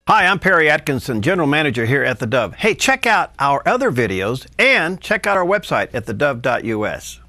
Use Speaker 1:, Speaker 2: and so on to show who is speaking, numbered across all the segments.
Speaker 1: Hi, I'm Perry Atkinson, General Manager here at theDove. Hey, check out our other videos and check out our website at thedove.us.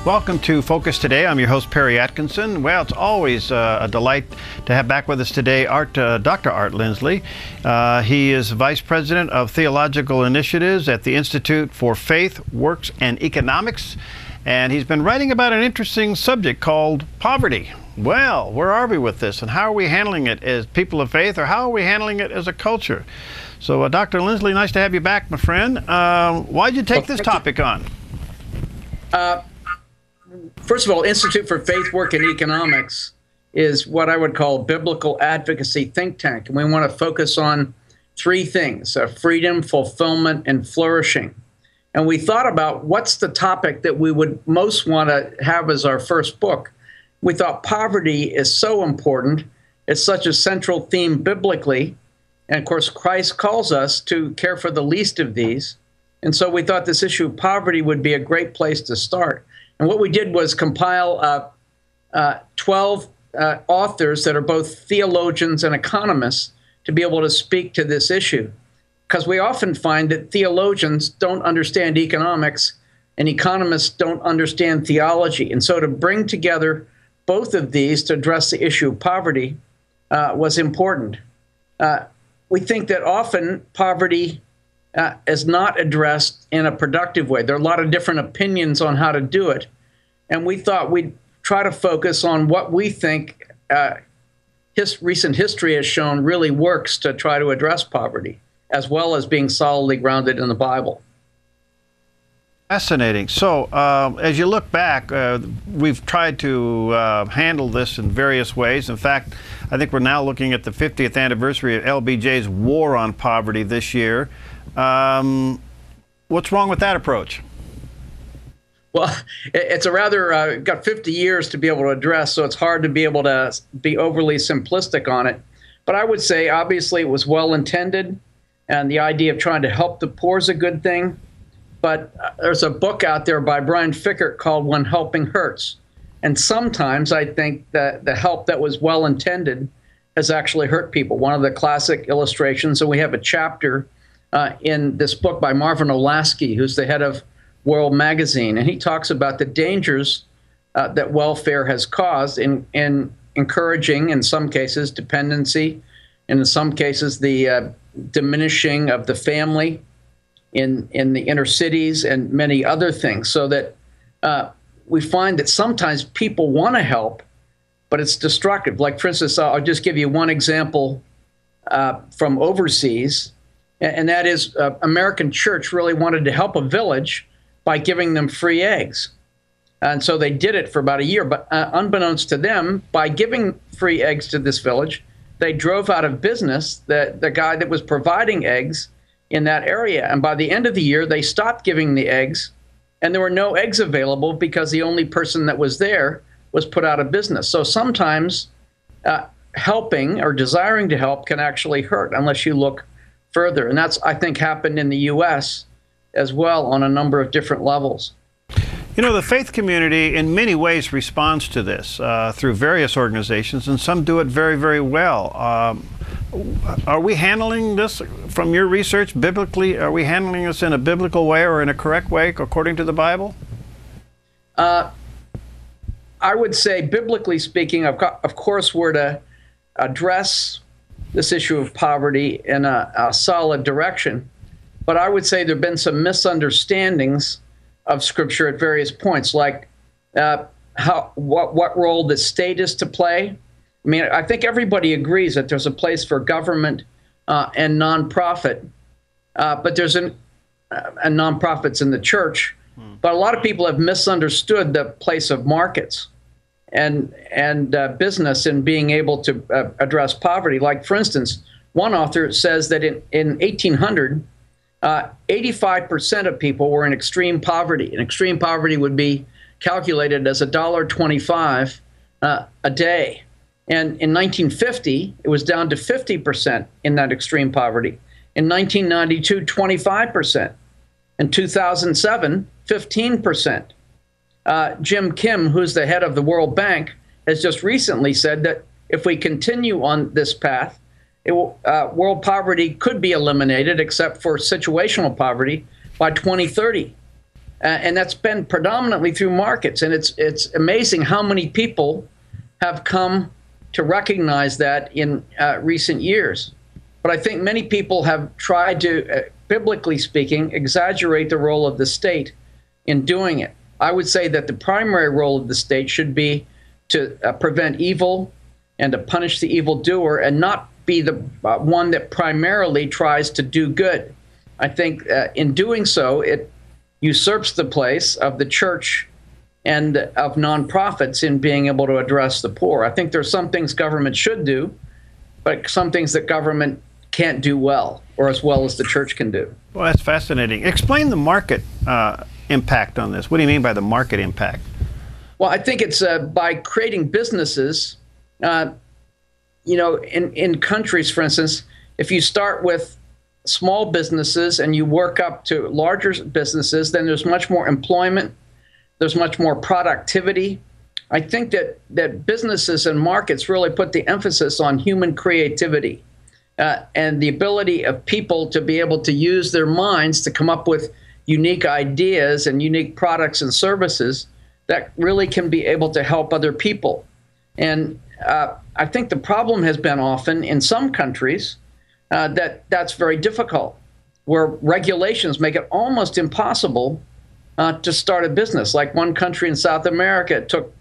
Speaker 1: Welcome to Focus Today. I'm your host, Perry Atkinson. Well, it's always a delight to have back with us today Dr. Art Lindsley. He is Vice President of Theological Initiatives at the Institute for Faith, Works, and Economics. And he's been writing about an interesting subject called poverty. Well, where are we with this? And how are we handling it as people of faith, or how are we handling it as a culture? So, Dr. Lindsley, nice to have you back, my friend. Why'd you take this topic on?
Speaker 2: First of all, Institute for Faith, Work, and Economics is what I would call a biblical advocacy think tank. And we want to focus on three things: freedom, fulfillment, and flourishing. And we thought about what's the topic that we would most want to have as our first book. We thought poverty is so important. It's such a central theme biblically. And of course, Christ calls us to care for the least of these. And so we thought this issue of poverty would be a great place to start. And what we did was compile 12 authors that are both theologians and economists to be able to speak to this issue. Because we often find that theologians don't understand economics and economists don't understand theology. And so to bring together both of these to address the issue of poverty was important. We think that often poverty is not addressed in a productive way. There are a lot of different opinions on how to do it. And we thought we'd try to focus on what we think recent history has shown really works to try to address poverty, as well as being solidly grounded in the Bible.
Speaker 1: Fascinating. So as you look back, we've tried to handle this in various ways. In fact, I think we're now looking at the 50th anniversary of LBJ's war on poverty this year. What's wrong with that approach?
Speaker 2: Well, it's a rather, got 50 years to be able to address, so it's hard to be able to be overly simplistic on it. But I would say, obviously, it was well-intended, and the idea of trying to help the poor is a good thing. But there's a book out there by Brian Fikkert called When Helping Hurts. And sometimes I think that the help that was well-intended has actually hurt people. One of the classic illustrations, and we have a chapter in this book by Marvin Olasky, who's the head of World Magazine, and he talks about the dangers that welfare has caused in encouraging, in some cases, dependency, and in some cases, the diminishing of the family in the inner cities and many other things, so that we find that sometimes people want to help, but it's destructive. Like, for instance, I'll just give you one example from overseas, and that is American church really wanted to help a village by giving them free eggs. And so they did it for about a year, but unbeknownst to them, by giving free eggs to this village, they drove out of business the guy that was providing eggs in that area. And by the end of the year, they stopped giving the eggs, and there were no eggs available because the only person that was there was put out of business. So sometimes helping or desiring to help can actually hurt unless you look further. And that's, I think, happened in the U.S. as well on a number of different levels.
Speaker 1: You know, the faith community in many ways responds to this through various organizations, and some do it very, very well. Are we handling this, from your research, biblically? Are we handling this in a biblical way or in a correct way according to the Bible?
Speaker 2: I would say, biblically speaking, of course, we're to address this issue of poverty in a solid direction. But I would say there have been some misunderstandings of Scripture at various points, like what role the state is to play. I mean, I think everybody agrees that there's a place for government and nonprofit, but there's and nonprofits in the church. But a lot of people have misunderstood the place of markets and business in being able to address poverty. Like, for instance, one author says that in 1800, 85% of people were in extreme poverty. And extreme poverty would be calculated as $1.25 a day. And in 1950, it was down to 50% in that extreme poverty. In 1992, 25%. In 2007, 15%. Jim Kim, who's the head of the World Bank, has just recently said that if we continue on this path, world poverty could be eliminated, except for situational poverty, by 2030. And that's been predominantly through markets. And it's amazing how many people have come to recognize that in recent years. But I think many people have tried to, biblically speaking, exaggerate the role of the state in doing it. I would say that the primary role of the state should be to prevent evil and to punish the evildoer, and not be the one that primarily tries to do good. I think in doing so, it usurps the place of the church and of nonprofits in being able to address the poor. I think there's some things government should do, but some things that government can't do well, or as well as the church can do.
Speaker 1: Well, that's fascinating. Explain the market impact on this. What do you mean by the market impact?
Speaker 2: Well, I think it's by creating businesses. You know, in countries, for instance, if you start with small businesses and you work up to larger businesses, then there's much more employment, there's much more productivity. I think that businesses and markets really put the emphasis on human creativity and the ability of people to be able to use their minds to come up with unique ideas and unique products and services that really can be able to help other people. And I think the problem has been often in some countries that's very difficult, where regulations make it almost impossible to start a business. Like one country in South America, it took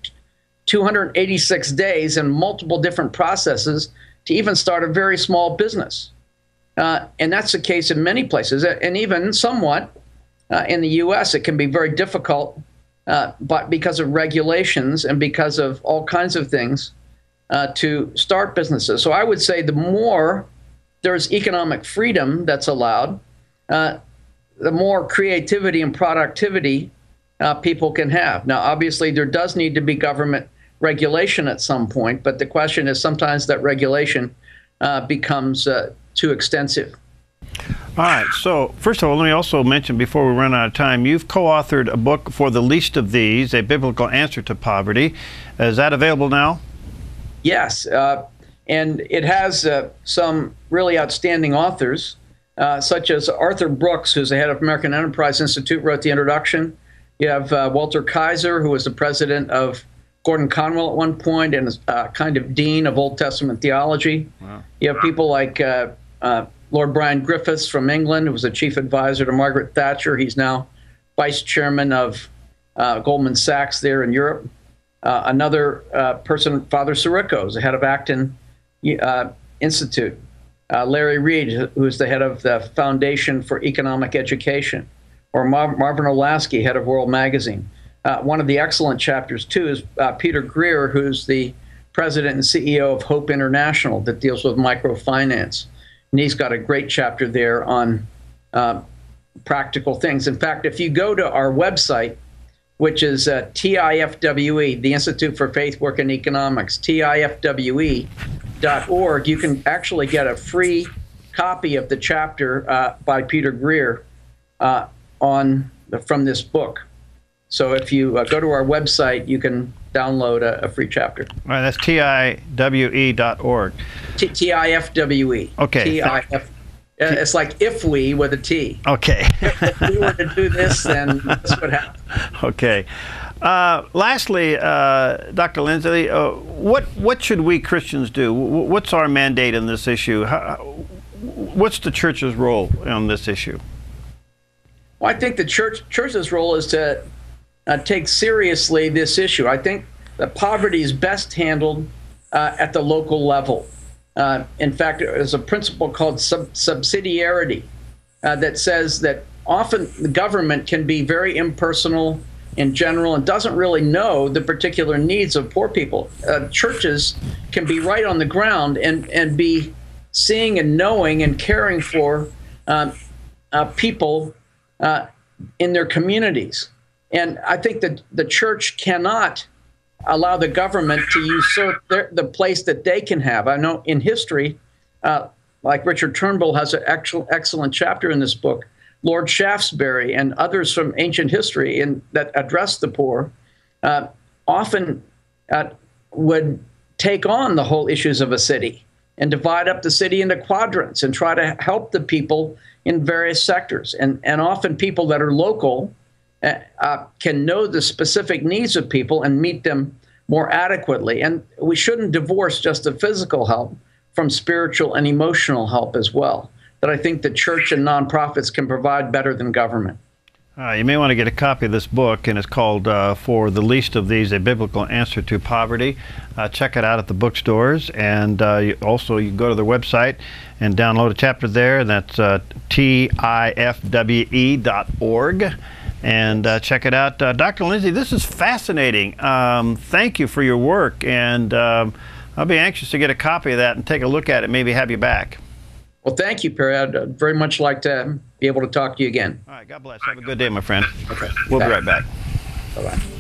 Speaker 2: 286 days and multiple different processes to even start a very small business. And that's the case in many places. And even somewhat in the U.S., it can be very difficult, but because of regulations and because of all kinds of things, to start businesses. So I would say the more there's economic freedom that's allowed, the more creativity and productivity people can have. Now, obviously, there does need to be government regulation at some point, but the question is sometimes that regulation becomes too extensive.
Speaker 1: All right. So first of all, let me also mention before we run out of time, you've co-authored a book, For the Least of These, A Biblical Answer to Poverty. Is that available now?
Speaker 2: Yes. And it has some really outstanding authors, such as Arthur Brooks, who's the head of American Enterprise Institute, wrote the introduction. You have Walter Kaiser, who was the president of Gordon Conwell at one point and is kind of dean of Old Testament theology. Wow. You have people like Lord Brian Griffiths from England, who was the chief advisor to Margaret Thatcher. He's now vice chairman of Goldman Sachs there in Europe. Another person, Father Sirico, is the head of Acton Institute. Larry Reed, who's the head of the Foundation for Economic Education. Or Marvin Olasky, head of World Magazine. One of the excellent chapters, too, is Peter Greer, who's the president and CEO of Hope International that deals with microfinance. And he's got a great chapter there on practical things. In fact, if you go to our website, which is TIFWE, the Institute for Faith, Work, and Economics, TIFWE.org, you can actually get a free copy of the chapter by Peter Greer from this book. So if you go to our website, you can download a free chapter.
Speaker 1: All right, that's TIWE.org.
Speaker 2: TIFWE.
Speaker 1: Okay.
Speaker 2: TIF. It's like if we with a T.
Speaker 1: Okay.
Speaker 2: If we were to do this, then this would happen.
Speaker 1: Okay. Lastly, Dr. Lindsley, what should we Christians do? What's our mandate in this issue? What's the church's role on this issue?
Speaker 2: Well, I think the church's role is to take seriously this issue. I think that poverty is best handled at the local level. In fact, there's a principle called subsidiarity that says that often the government can be very impersonal in general and doesn't really know the particular needs of poor people. Churches can be right on the ground and be seeing and knowing and caring for people in their communities. And I think that the church cannot allow the government to usurp the place that they can have. I know in history, like Richard Turnbull has an excellent chapter in this book, Lord Shaftesbury and others from ancient history that address the poor often would take on the whole issues of a city and divide up the city into quadrants and try to help the people in various sectors. And often people that are local can know the specific needs of people and meet them more adequately. And we shouldn't divorce just the physical help from spiritual and emotional help as well, that I think the church and nonprofits can provide better than government.
Speaker 1: You may want to get a copy of this book, and it's called For the Least of These, A Biblical Answer to Poverty. Check it out at the bookstores, and you can go to their website and download a chapter there, and that's tifwe.org, and check it out. Dr. Lindsley, this is fascinating. Thank you for your work, and I'll be anxious to get a copy of that and take a look at it, maybe have you back.
Speaker 2: Well, thank you, Perry. I'd very much like to be able to talk to you again.
Speaker 1: All right, God bless. Have a good day, my friend.
Speaker 2: Okay.
Speaker 1: We'll be right back.
Speaker 2: Bye-bye.